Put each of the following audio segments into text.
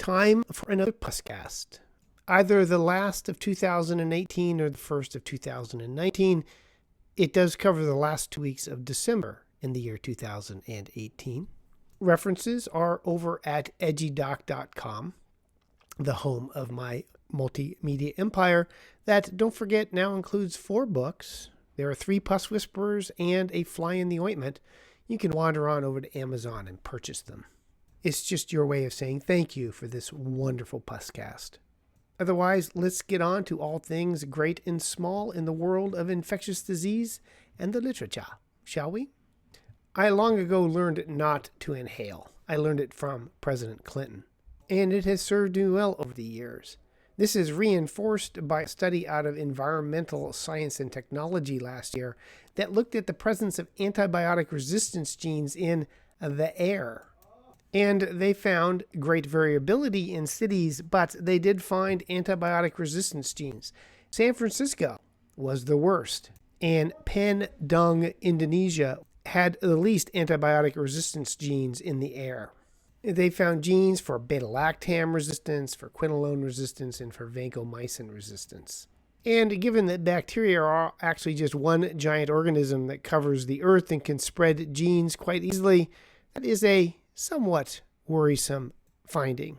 Time for another Puscast. Either the last of 2018 or the first of 2019. It does cover the last 2 weeks of December in the year 2018. References are over at edgydoc.com, the home of my multimedia empire that, don't forget, now includes 4 books. There are 3 Puss Whisperers and a Fly in the Ointment. You can wander on over to Amazon and purchase them. It's just your way of saying thank you for this wonderful Puscast. Otherwise, let's get on to all things great and small in the world of infectious disease and the literature, shall we? I long ago learned not to inhale. I learned it from President Clinton, and it has served me well over the years. This is reinforced by a study out of Environmental Science and Technology last year that looked at the presence of antibiotic resistance genes in the air. And they found great variability in cities, but they did find antibiotic resistance genes. San Francisco was the worst, and Padang, Indonesia had the least antibiotic resistance genes in the air. They found genes for beta-lactam resistance, for quinolone resistance, and for vancomycin resistance. And given that bacteria are actually just one giant organism that covers the earth and can spread genes quite easily, that is a somewhat worrisome finding.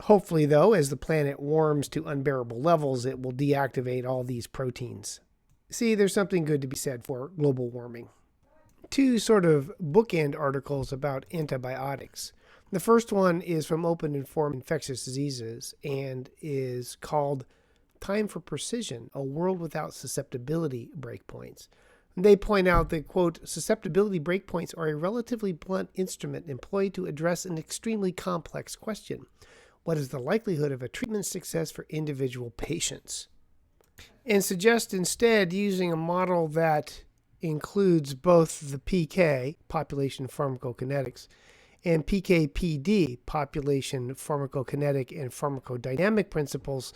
Hopefully, though, as the planet warms to unbearable levels, it will deactivate all these proteins. See, there's something good to be said for global warming. 2 sort of bookend articles about antibiotics. The first one is from Open Informed Infectious Diseases and is called Time for Precision, A World Without Susceptibility Breakpoints. They point out that, quote, susceptibility breakpoints are a relatively blunt instrument employed to address an extremely complex question. What is the likelihood of a treatment success for individual patients? And suggest instead using a model that includes both the PK, population pharmacokinetics, and PK/PD, population pharmacokinetic and pharmacodynamic principles,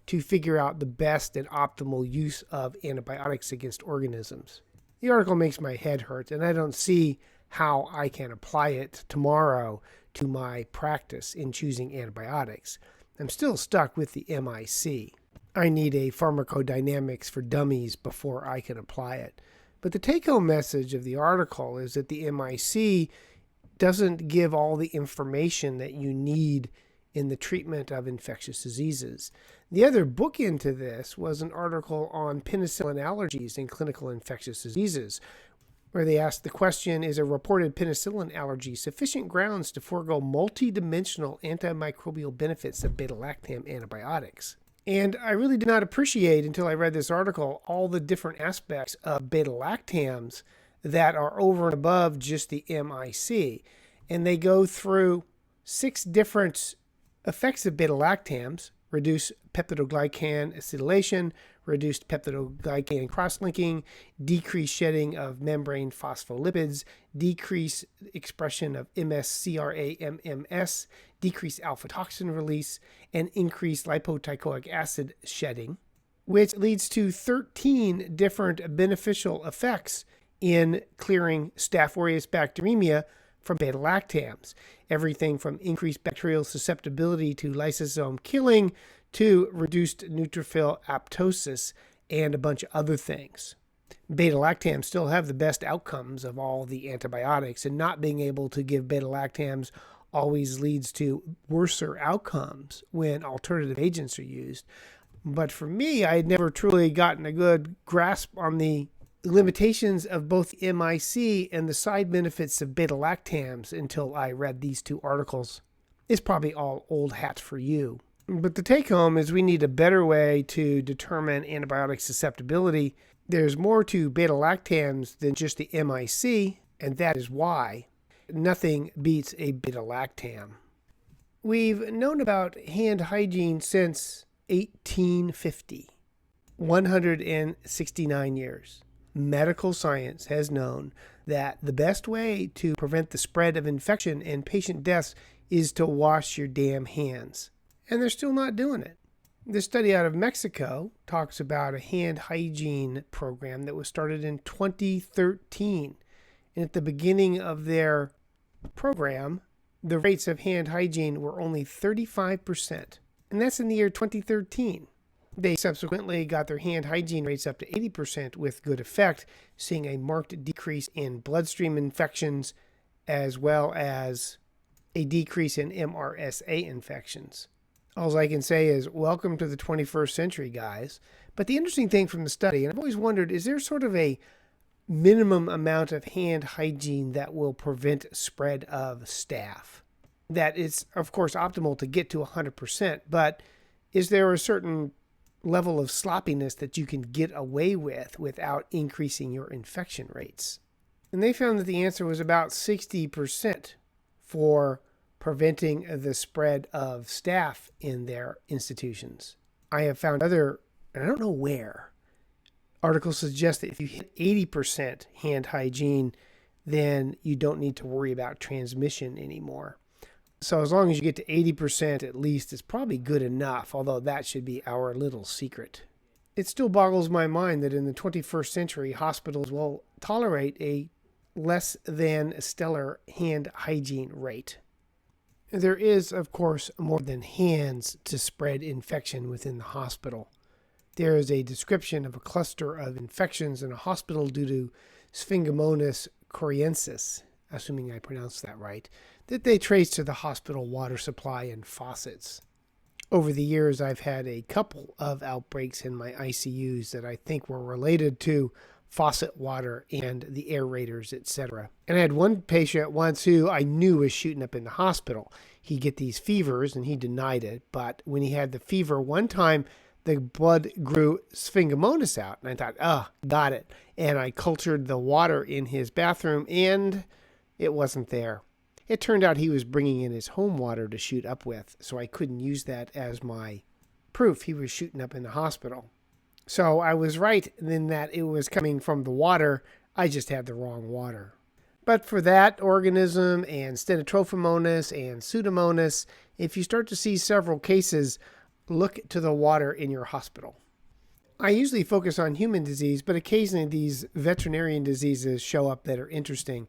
to figure out the best and optimal use of antibiotics against organisms. The article makes my head hurt, and I don't see how I can apply it tomorrow to my practice in choosing antibiotics. I'm still stuck with the MIC. I need a pharmacodynamics for dummies before I can apply it. But the take-home message of the article is that the MIC doesn't give all the information that you need in the treatment of infectious diseases. The other bookend to this was an article on penicillin allergies in clinical infectious diseases, where they asked the question, is a reported penicillin allergy sufficient grounds to forego multidimensional antimicrobial benefits of beta-lactam antibiotics? And I really did not appreciate, until I read this article, all the different aspects of beta-lactams that are over and above just the MIC. And they go through 6 different effects of beta-lactams: reduce peptidoglycan acetylation, reduced peptidoglycan cross-linking, decreased shedding of membrane phospholipids, decreased expression of MSCRA-MMS, decreased alpha-toxin release, and increased lipoteichoic acid shedding, which leads to 13 different beneficial effects in clearing Staph aureus bacteremia from beta-lactams. Everything from increased bacterial susceptibility to lysosome killing to reduced neutrophil apoptosis and a bunch of other things. Beta-lactams still have the best outcomes of all the antibiotics, and not being able to give beta-lactams always leads to worser outcomes when alternative agents are used. But for me, I had never truly gotten a good grasp on the limitations of both MIC and the side benefits of beta-lactams until I read these 2 articles. It's probably all old hat for you. But the take home is we need a better way to determine antibiotic susceptibility. There's more to beta-lactams than just the MIC, and that is why nothing beats a beta-lactam. We've known about hand hygiene since 1850, 169 years. Medical science has known that the best way to prevent the spread of infection and patient deaths is to wash your damn hands. And they're still not doing it. This study out of Mexico talks about a hand hygiene program that was started in 2013. And at the beginning of their program, the rates of hand hygiene were only 35%, and that's in the year 2013. They subsequently got their hand hygiene rates up to 80% with good effect, seeing a marked decrease in bloodstream infections as well as a decrease in MRSA infections. All I can say is welcome to the 21st century, guys. But the interesting thing from the study, and I've always wondered, is there sort of a minimum amount of hand hygiene that will prevent spread of staph? That it's, of course, optimal to get to 100%, but is there a certain level of sloppiness that you can get away with without increasing your infection rates? And they found that the answer was about 60% for preventing the spread of staph in their institutions. I have found other, and I don't know where, articles suggest that if you hit 80% hand hygiene, then you don't need to worry about transmission anymore. So as long as you get to 80% at least, it's probably good enough, although that should be our little secret. It still boggles my mind that in the 21st century, hospitals will tolerate a less than stellar hand hygiene rate. There is, of course, more than hands to spread infection within the hospital. There is a description of a cluster of infections in a hospital due to Sphingomonas coriensis, assuming I pronounced that right, that they trace to the hospital water supply and faucets. Over the years, I've had a couple of outbreaks in my ICUs that I think were related to faucet water and the aerators, etc. And I had one patient once who I knew was shooting up in the hospital. He'd get these fevers, and he denied it, but when he had the fever one time, the blood grew Sphingomonas out, and I thought, got it. And I cultured the water in his bathroom, and it wasn't there. It turned out he was bringing in his home water to shoot up with, so I couldn't use that as my proof he was shooting up in the hospital. So I was right in that it was coming from the water. I just had the wrong water. But for that organism and Stenotrophomonas and Pseudomonas, if you start to see several cases, look to the water in your hospital. I usually focus on human disease, but occasionally these veterinarian diseases show up that are interesting.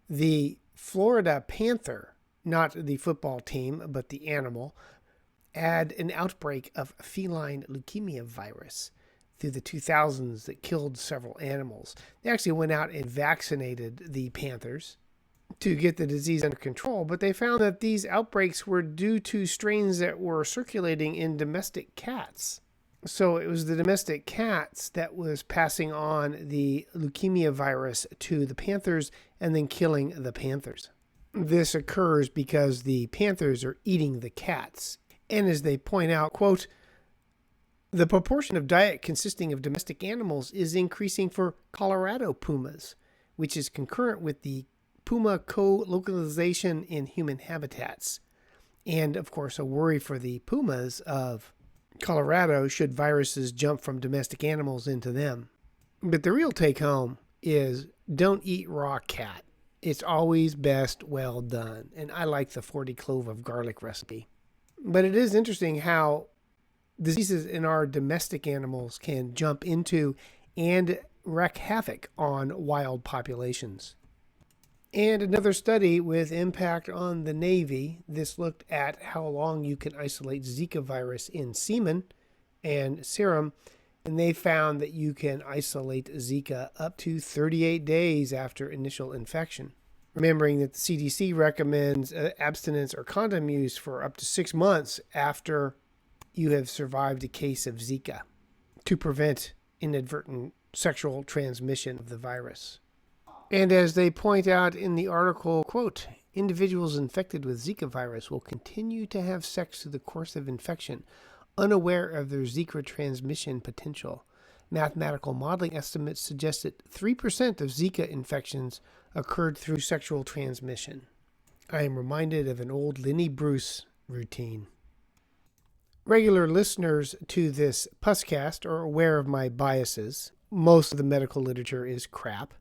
The Florida panther, not the football team, but the animal, had an outbreak of feline leukemia virus through the 2000s that killed several animals. They actually went out and vaccinated the panthers to get the disease under control, but they found that these outbreaks were due to strains that were circulating in domestic cats. So it was the domestic cats that was passing on the leukemia virus to the panthers and then killing the panthers. This occurs because the panthers are eating the cats. And as they point out, quote, the proportion of diet consisting of domestic animals is increasing for Colorado pumas, which is concurrent with the puma co-localization in human habitats. And, of course, a worry for the pumas of Colorado should viruses jump from domestic animals into them. But the real take-home is don't eat raw cat. It's always best well done. And I like the 40 clove of garlic recipe. But it is interesting how diseases in our domestic animals can jump into and wreak havoc on wild populations. And another study with impact on the Navy. This looked at how long you can isolate Zika virus in semen and serum, and they found that you can isolate Zika up to 38 days after initial infection. Remembering that the CDC recommends abstinence or condom use for up to 6 months after you have survived a case of Zika to prevent inadvertent sexual transmission of the virus. And as they point out in the article, quote, individuals infected with Zika virus will continue to have sex through the course of infection, unaware of their Zika transmission potential. Mathematical modeling estimates suggest that 3% of Zika infections occurred through sexual transmission. I am reminded of an old Lenny Bruce routine. Regular listeners to this Puscast are aware of my biases. Most of the medical literature is crap.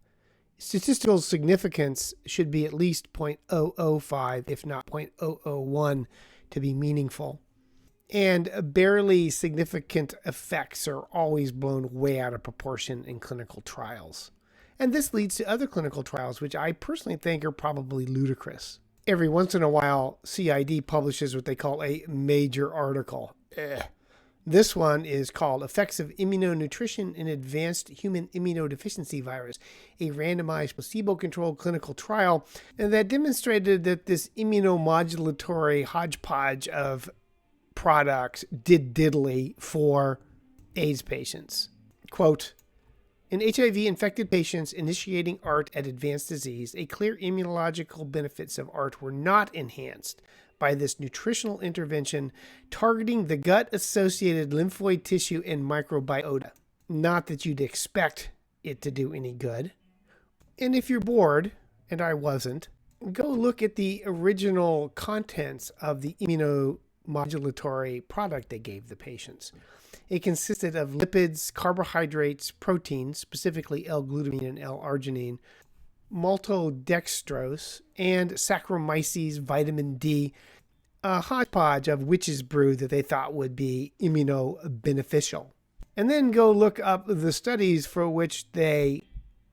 Statistical significance should be at least 0.005, if not 0.001, to be meaningful. And barely significant effects are always blown way out of proportion in clinical trials. And this leads to other clinical trials, which I personally think are probably ludicrous. Every once in a while, CID publishes what they call a major article. This one is called Effects of Immunonutrition in Advanced Human Immunodeficiency Virus, a randomized placebo-controlled clinical trial that demonstrated that this immunomodulatory hodgepodge of products did diddly for AIDS patients. Quote, in HIV-infected patients initiating ART at advanced disease, a clear immunological benefits of ART were not enhanced by this nutritional intervention targeting the gut-associated lymphoid tissue and microbiota. Not that you'd expect it to do any good. And if you're bored, and I wasn't, go look at the original contents of the immunomodulatory product they gave the patients. It consisted of lipids, carbohydrates, proteins, specifically L-glutamine and L-arginine, maltodextrose, and Saccharomyces vitamin D, a hodgepodge of witch's brew that they thought would be immunobeneficial. And then go look up the studies for which they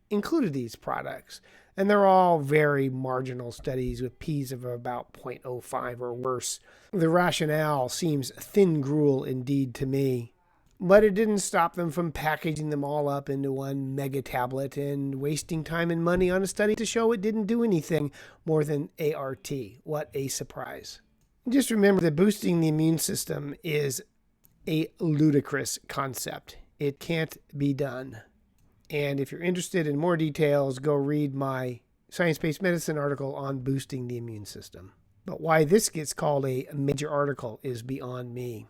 included these products. And they're all very marginal studies with P's of about 0.05 or worse. The rationale seems thin gruel indeed to me. But it didn't stop them from packaging them all up into one mega tablet and wasting time and money on a study to show it didn't do anything more than ART. What a surprise. Just remember that boosting the immune system is a ludicrous concept. It can't be done. And if you're interested in more details, go read my Science-Based Medicine article on boosting the immune system. But why this gets called a major article is beyond me.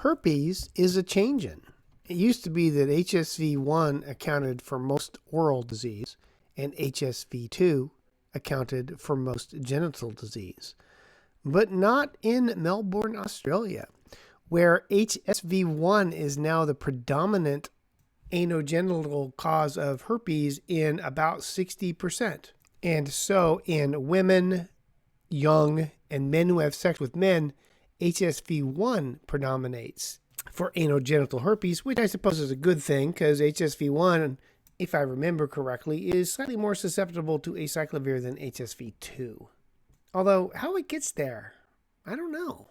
Herpes is a change-in. It used to be that HSV-1 accounted for most oral disease and HSV-2 accounted for most genital disease. But not in Melbourne, Australia, where HSV-1 is now the predominant anogenital cause of herpes in about 60%. And so in women, young, and men who have sex with men, HSV-1 predominates for anogenital herpes, which I suppose is a good thing because HSV-1, if I remember correctly, is slightly more susceptible to acyclovir than HSV-2. Although, how it gets there, I don't know.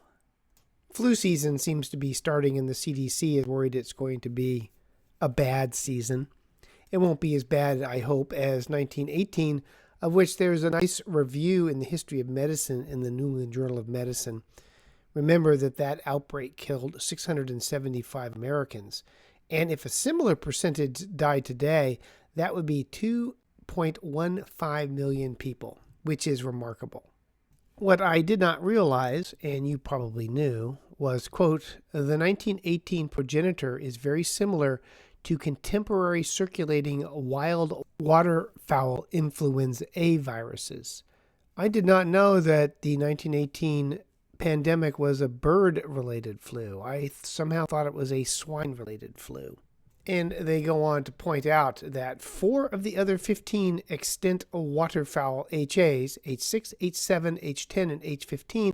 Flu season seems to be starting and the CDC is worried it's going to be a bad season. It won't be as bad, I hope, as 1918, of which there's a nice review in the History of Medicine in the New England Journal of Medicine. Remember that outbreak killed 675 Americans. And if a similar percentage died today, that would be 2.15 million people, which is remarkable. What I did not realize, and you probably knew, was, quote, the 1918 progenitor is very similar to contemporary circulating wild waterfowl influenza A viruses. I did not know that the 1918 pandemic was a bird-related flu. I somehow thought it was a swine-related flu. And they go on to point out that 4 of the other 15 extant waterfowl HAs, H6, H7, H10, and H15,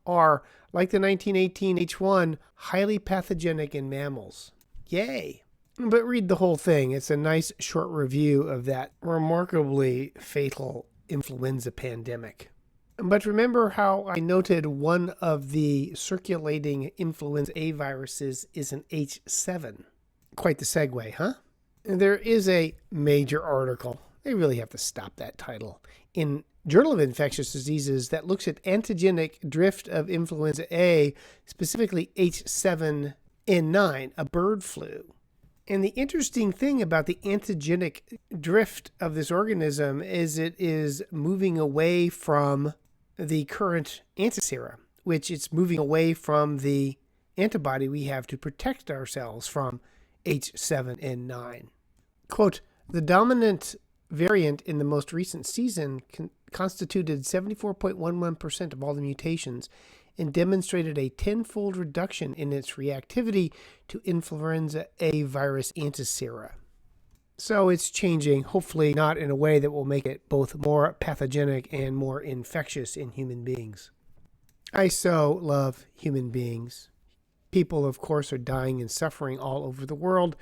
are, like the 1918 H1, highly pathogenic in mammals. Yay! But read the whole thing. It's a nice short review of that remarkably fatal influenza pandemic. But remember how I noted one of the circulating influenza A viruses is an H7. Quite the segue, huh? And there is a major article. They really have to stop that title. In Journal of Infectious Diseases that looks at antigenic drift of influenza A, specifically H7N9, a bird flu. And the interesting thing about the antigenic drift of this organism is it is moving away from the current antisera, which it's moving away from the antibody we have to protect ourselves from H7N9. Quote, the dominant variant in the most recent season constituted 74.11% of all the mutations and demonstrated a tenfold reduction in its reactivity to influenza A virus antisera. So it's changing, hopefully not in a way that will make it both more pathogenic and more infectious in human beings. I so love human beings. People, of course, are dying and suffering all over the world,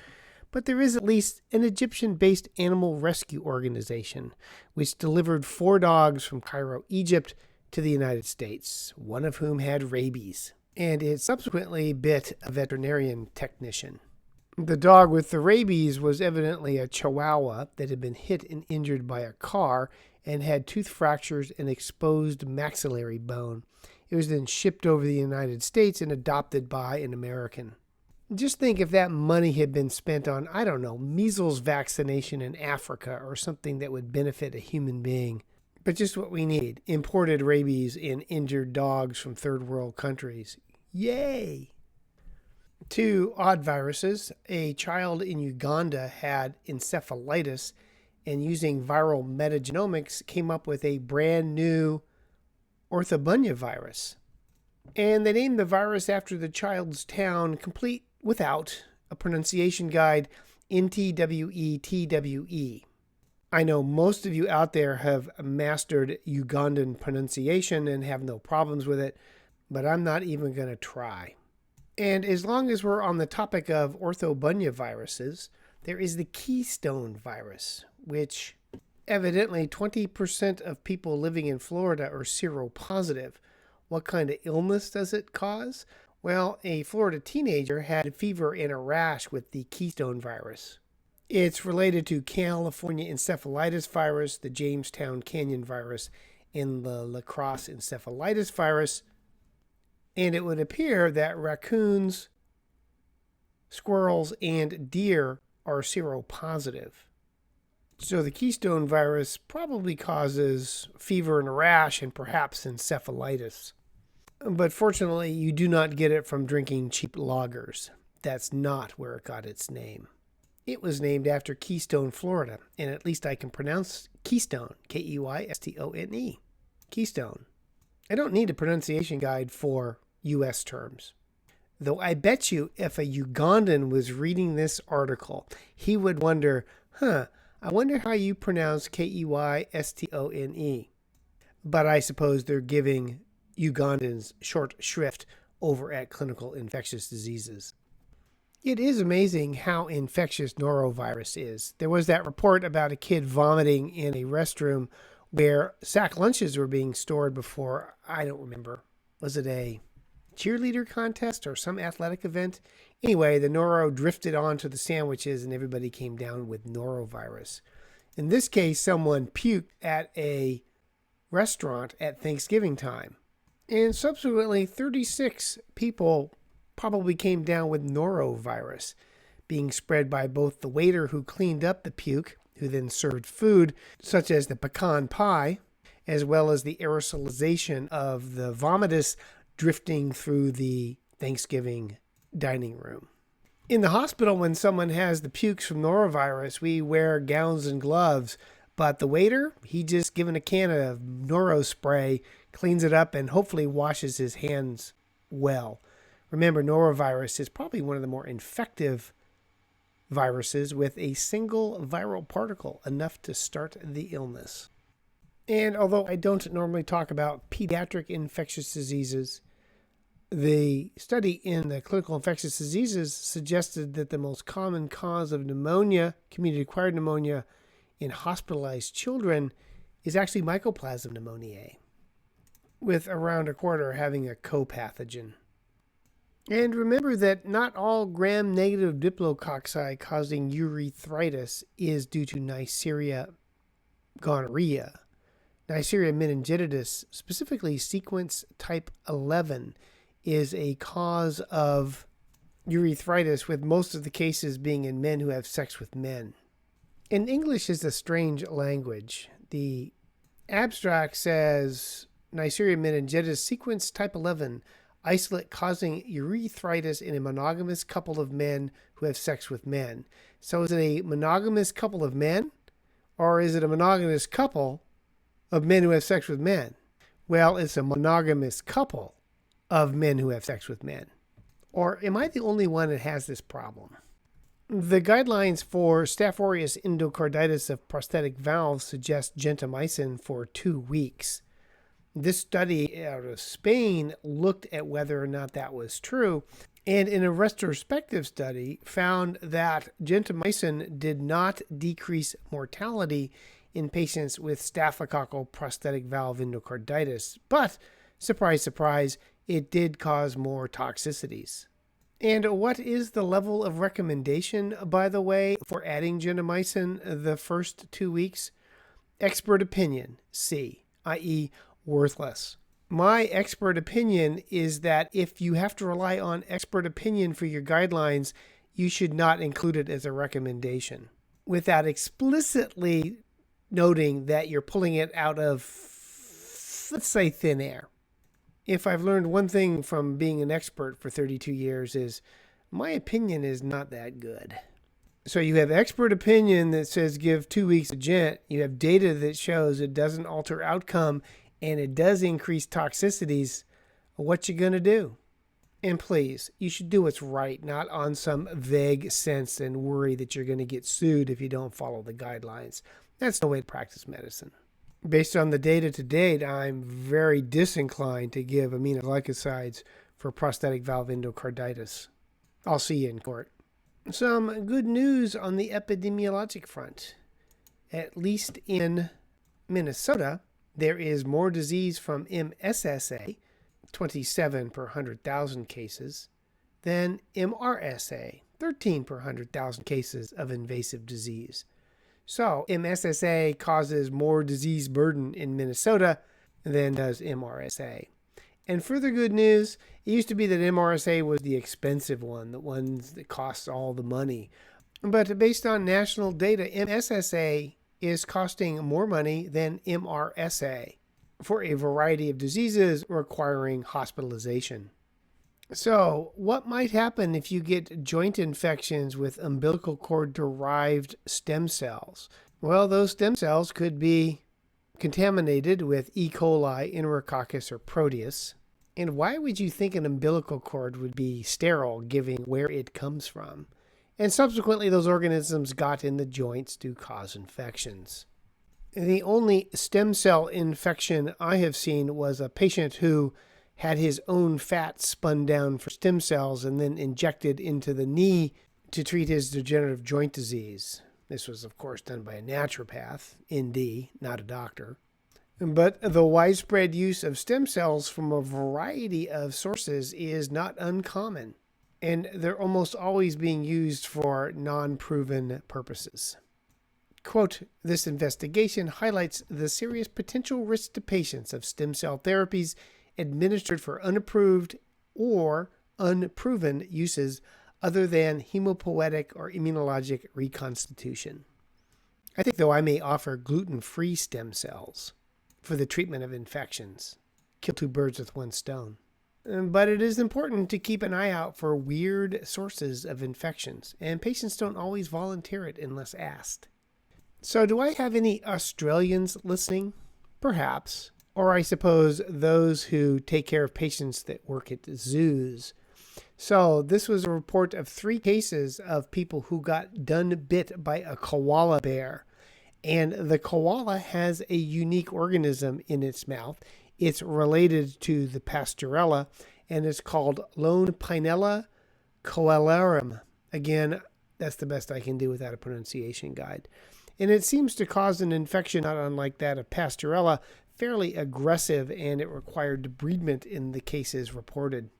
but there is at least an Egyptian-based animal rescue organization which delivered 4 dogs from Cairo, Egypt, to the United States, one of whom had rabies, and it subsequently bit a veterinarian technician. The dog with the rabies was evidently a Chihuahua that had been hit and injured by a car and had tooth fractures and exposed maxillary bone. It was then shipped over the United States and adopted by an American. Just think if that money had been spent on, I don't know, measles vaccination in Africa or something that would benefit a human being. But just what we need, imported rabies in injured dogs from third world countries. Yay! 2 odd viruses. A child in Uganda had encephalitis, and using viral metagenomics came up with a brand new orthobunya virus. And they named the virus after the child's town, complete without a pronunciation guide, NTWETWE. I know most of you out there have mastered Ugandan pronunciation and have no problems with it, but I'm not even going to try. And as long as we're on the topic of orthobunya viruses, there is the Keystone virus, which evidently 20% of people living in Florida are seropositive. What kind of illness does it cause? Well, a Florida teenager had fever and a rash with the Keystone virus. It's related to California encephalitis virus, the Jamestown Canyon virus, and the La Crosse encephalitis virus. And it would appear that raccoons, squirrels, and deer are seropositive. So the Keystone virus probably causes fever and a rash and perhaps encephalitis. But fortunately, you do not get it from drinking cheap lagers. That's not where it got its name. It was named after Keystone, Florida, and at least I can pronounce Keystone, Keystone. Keystone. I don't need a pronunciation guide for U.S. terms. Though I bet you if a Ugandan was reading this article, he would wonder, I wonder how you pronounce Keystone. But I suppose they're giving Ugandans short shrift over at Clinical Infectious Diseases. It is amazing how infectious norovirus is. There was that report about a kid vomiting in a restroom where sack lunches were being stored before, I don't remember, was it a cheerleader contest or some athletic event? Anyway, the noro drifted onto the sandwiches and everybody came down with norovirus. In this case, someone puked at a restaurant at Thanksgiving time. And subsequently, 36 people probably came down with norovirus, being spread by both the waiter who cleaned up the puke, who then served food, such as the pecan pie, as well as the aerosolization of the vomitus drifting through the Thanksgiving dining room. In the hospital, when someone has the pukes from norovirus, we wear gowns and gloves, but the waiter, he just given a can of noro spray, cleans it up, and hopefully washes his hands well. Remember, norovirus is probably one of the more infective viruses with a single viral particle, enough to start the illness. And although I don't normally talk about pediatric infectious diseases, the study in the Clinical Infectious Diseases suggested that the most common cause of pneumonia, community-acquired pneumonia, in hospitalized children is actually Mycoplasma pneumoniae, with around a quarter having a copathogen. And remember that not all gram-negative diplococci causing urethritis is due to Neisseria gonorrhea. Neisseria meningitidis, specifically sequence type 11, is a cause of urethritis, with most of the cases being in men who have sex with men. And English is a strange language. The abstract says Neisseria meningitidis, sequence type 11, isolate causing urethritis in a monogamous couple of men who have sex with men. So is it a monogamous couple of men, or is it a monogamous couple of men who have sex with men? Well, it's a monogamous couple of men who have sex with men. Or am I the only one that has this problem? The guidelines for Staph aureus endocarditis of prosthetic valves suggest gentamicin for 2 weeks. This study out of Spain looked at whether or not that was true, and in a retrospective study found that gentamicin did not decrease mortality in patients with staphylococcal prosthetic valve endocarditis, but surprise, surprise, it did cause more toxicities. And what is the level of recommendation, by the way, for adding gentamicin the first 2 weeks? Expert opinion, C, i.e. worthless. My expert opinion is that if you have to rely on expert opinion for your guidelines, you should not include it as a recommendation, without explicitly noting that you're pulling it out of, let's say, thin air. If I've learned one thing from being an expert for 32 years is my opinion is not that good. So you have expert opinion that says give 2 weeks of gent. You have data that shows it doesn't alter outcome and it does increase toxicities. What you gonna do? And please, you should do what's right, not on some vague sense and worry that you're going to get sued if you don't follow the guidelines. That's no way to practice medicine. Based on the data to date, I'm very disinclined to give aminoglycosides for prosthetic valve endocarditis. I'll see you in court. Some good news on the epidemiologic front. At least in Minnesota, there is more disease from MSSA, 27 per 100,000 cases, than MRSA, 13 per 100,000 cases of invasive disease. So MSSA causes more disease burden in Minnesota than does MRSA. And further good news, it used to be that MRSA was the expensive one, the one that costs all the money. But based on national data, MSSA is costing more money than MRSA for a variety of diseases requiring hospitalization. So, what might happen if you get joint infections with umbilical cord-derived stem cells? Well, those stem cells could be contaminated with E. coli, Enterococcus, or Proteus. And why would you think an umbilical cord would be sterile, given where it comes from? And subsequently, those organisms got in the joints to cause infections. The only stem cell infection I have seen was a patient who had his own fat spun down for stem cells and then injected into the knee to treat his degenerative joint disease. This was, of course, done by a naturopath, ND, not a doctor. But the widespread use of stem cells from a variety of sources is not uncommon, and they're almost always being used for non-proven purposes. Quote, this investigation highlights the serious potential risk to patients of stem cell therapies administered for unapproved or unproven uses other than hemopoietic or immunologic reconstitution. I think, though, I may offer gluten-free stem cells for the treatment of infections. Kill two birds with one stone. But it is important to keep an eye out for weird sources of infections, and patients don't always volunteer it unless asked. So do I have any Australians listening? Perhaps. Or I suppose those who take care of patients that work at zoos. So this was a report of 3 cases of people who got done bit by a koala bear. And the koala has a unique organism in its mouth. It's related to the Pastorella, and it's called Lone Pinella koalarum. Again, that's the best I can do without a pronunciation guide. And it seems to cause an infection not unlike that of Pastorella, fairly aggressive, and it required debridement in the cases reported.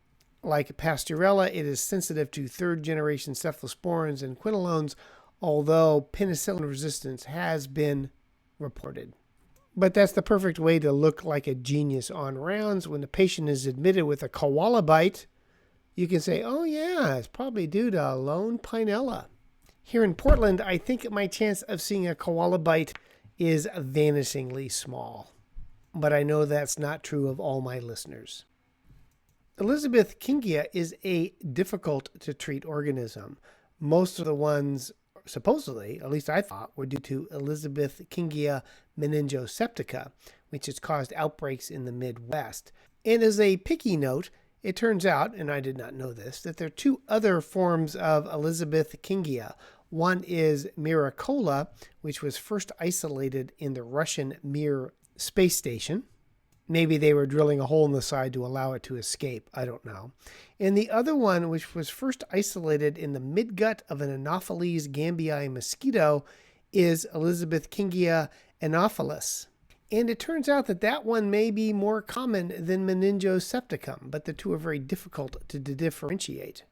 Like Pastorella, it is sensitive to third-generation cephalosporins and quinolones, although penicillin resistance has been reported. But that's the perfect way to look like a genius on rounds. When the patient is admitted with a koala bite, you can say, oh yeah, it's probably due to Lone Pinella. Here in Portland, I think my chance of seeing a koala bite is vanishingly small. But I know that's not true of all my listeners. Elizabeth Kingia is a difficult to treat organism. Most of the ones, supposedly, at least I thought, were due to Elizabeth Kingia meningoseptica, which has caused outbreaks in the Midwest. And as a picky note, it turns out, and I did not know this, that there are 2 other forms of Elizabeth Kingia. One is Miracola, which was first isolated in the Russian Mir space station. Maybe they were drilling a hole in the side to allow it to escape. I don't know. And the other one, which was first isolated in the midgut of an Anopheles gambii mosquito, is Elizabeth Kingia Anopheles. And it turns out that that one may be more common than meningosepticum, but the two are very difficult to differentiate.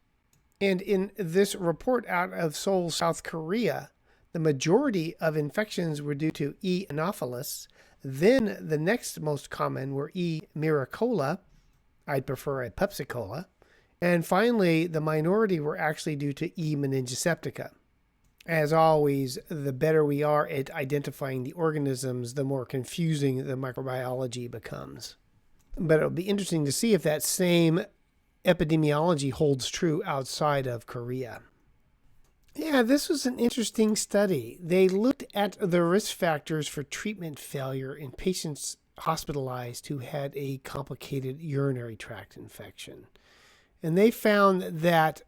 And in this report out of Seoul, South Korea, the majority of infections were due to E. anopheles. Then the next most common were E. miracola. I'd prefer a Pepsi-Cola. And finally, the minority were actually due to E. meningoseptica. As always, the better we are at identifying the organisms, the more confusing the microbiology becomes. But it'll be interesting to see if that same epidemiology holds true outside of Korea. Yeah, this was an interesting study. They looked at the risk factors for treatment failure in patients hospitalized who had a complicated urinary tract infection. And they found that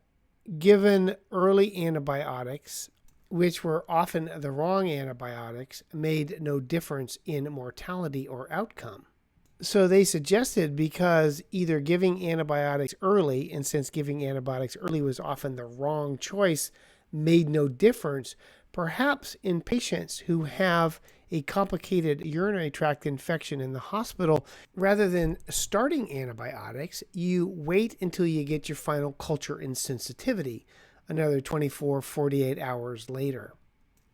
given early antibiotics, which were often the wrong antibiotics, made no difference in mortality or outcome. So they suggested, because either giving antibiotics early, and since giving antibiotics early was often the wrong choice, made no difference, perhaps in patients who have a complicated urinary tract infection in the hospital, rather than starting antibiotics, you wait until you get your final culture insensitivity, another 24, 48 hours later.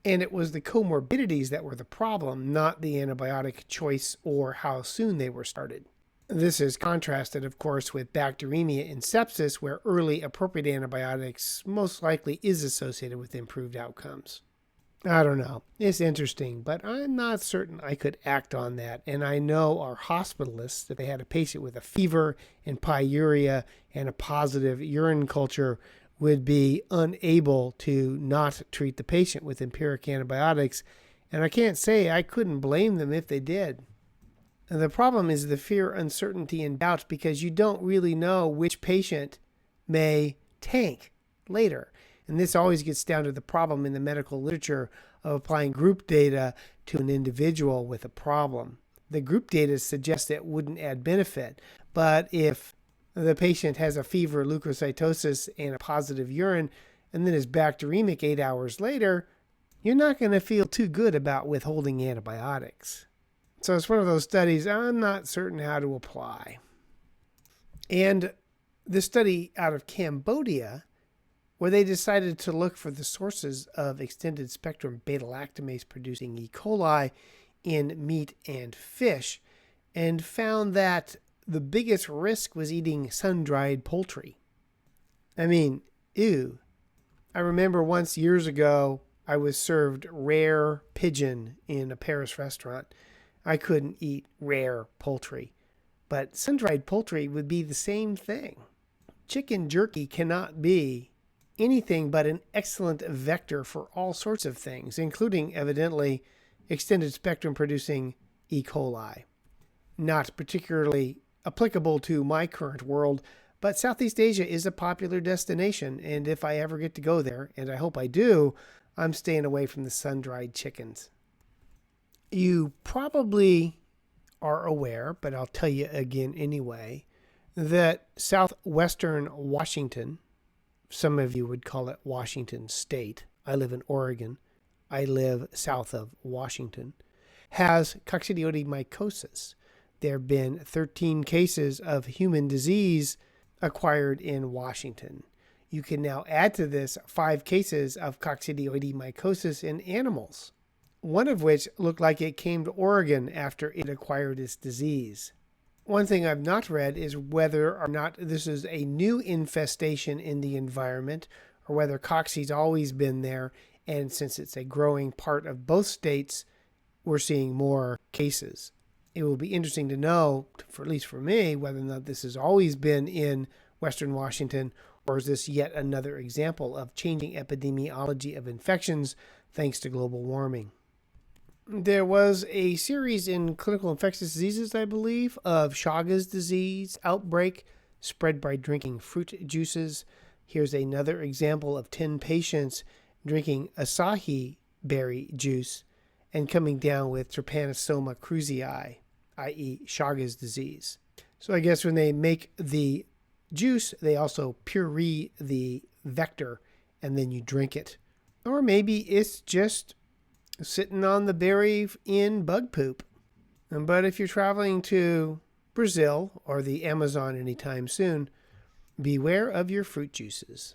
And it was the comorbidities that were the problem, not the antibiotic choice or how soon they were started. This is contrasted, of course, with bacteremia and sepsis, where early appropriate antibiotics most likely is associated with improved outcomes. I don't know. It's interesting, but I'm not certain I could act on that. And I know our hospitalists, if they had a patient with a fever and pyuria and a positive urine culture, would be unable to not treat the patient with empiric antibiotics. And I can't say I couldn't blame them if they did. And the problem is the fear, uncertainty, and doubt, because you don't really know which patient may tank later. And this always gets down to the problem in the medical literature of applying group data to an individual with a problem. The group data suggests it wouldn't add benefit, but if the patient has a fever, leukocytosis, and a positive urine, and then is bacteremic 8 hours later, you're not going to feel too good about withholding antibiotics. So it's one of those studies I'm not certain how to apply. And the study out of Cambodia, where they decided to look for the sources of extended spectrum beta-lactamase producing E. coli in meat and fish, and found that the biggest risk was eating sun-dried poultry. I mean, ew. I remember once years ago, I was served rare pigeon in a Paris restaurant. I couldn't eat rare poultry, but sun-dried poultry would be the same thing. Chicken jerky cannot be anything but an excellent vector for all sorts of things, including, evidently, extended spectrum producing E. coli. Not particularly applicable to my current world, but Southeast Asia is a popular destination, and if I ever get to go there, and I hope I do, I'm staying away from the sun-dried chickens. You probably are aware, but I'll tell you again anyway, that southwestern Washington, some of you would call it Washington State, I live in Oregon, I live south of Washington, has coccidioidomycosis. There have been 13 cases of human disease acquired in Washington. You can now add to this 5 cases of coccidioidomycosis in animals, one of which looked like it came to Oregon after it acquired this disease. One thing I've not read is whether or not this is a new infestation in the environment, or whether cocci's always been there, and since it's a growing part of both states, we're seeing more cases. It will be interesting to know, for at least for me, whether or not this has always been in Western Washington, or is this yet another example of changing epidemiology of infections thanks to global warming. There was a series in Clinical Infectious Diseases, I believe, of Chagas disease outbreak spread by drinking fruit juices. Here's another example of 10 patients drinking acai berry juice and coming down with Trypanosoma cruzi, i.e. Chagas disease. So I guess when they make the juice, they also puree the vector and then you drink it. Or maybe it's just sitting on the berry in bug poop. But if you're traveling to Brazil or the Amazon anytime soon, beware of your fruit juices.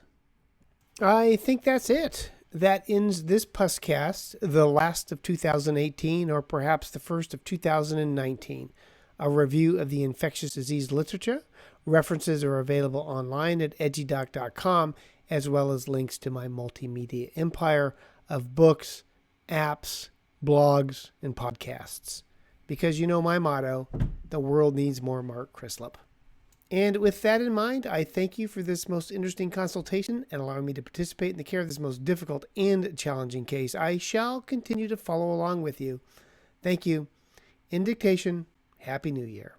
I think that's it. That ends this Puscast, the last of 2018 or perhaps the first of 2019. A review of the infectious disease literature. References are available online at edgydoc.com, as well as links to my multimedia empire of books, apps, blogs, and podcasts. Because you know my motto, the world needs more Mark Crislip. And with that in mind, I thank you for this most interesting consultation and allowing me to participate in the care of this most difficult and challenging case. I shall continue to follow along with you. Thank you. In dictation, Happy New Year.